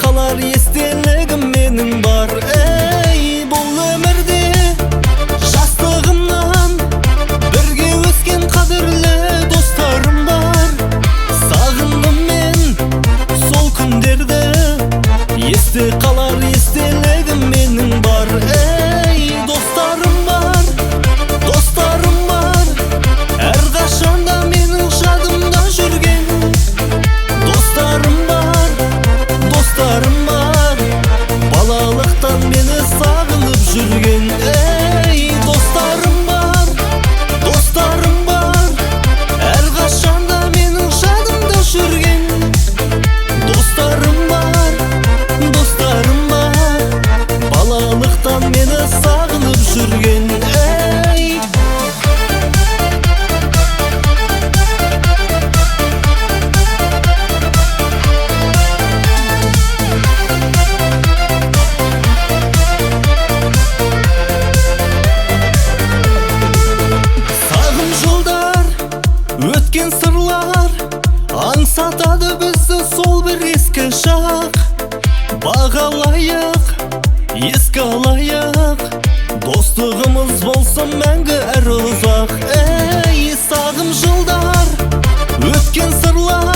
қалар естелігім менің бар. Ей, бұл өмірде жастығымнан бірге өскен қадірлі достарым бар. Сағындым мен сол күндерді, есте қалар естелігім менің бар. Ей, достарым бар, достарым бар, әрқашанда менің жадымда жүрген. Достарым бар, достарым бар, балалықтан мені сағынып жүрген. Ей, достарым бар, достарым бар, әрқашанда менің жадымда жүрген. Достарым бар, достарым бар, балалықтан мені сағынып жүрген. Ей, сағым жылдар, өткен сырлар аңсатады бізді сол бір ескі шақ. Бағалайық, еске алайық, достығымыз болсын мәңгі әр ұзақ. Ей, сағым жылдар, өткен сырлар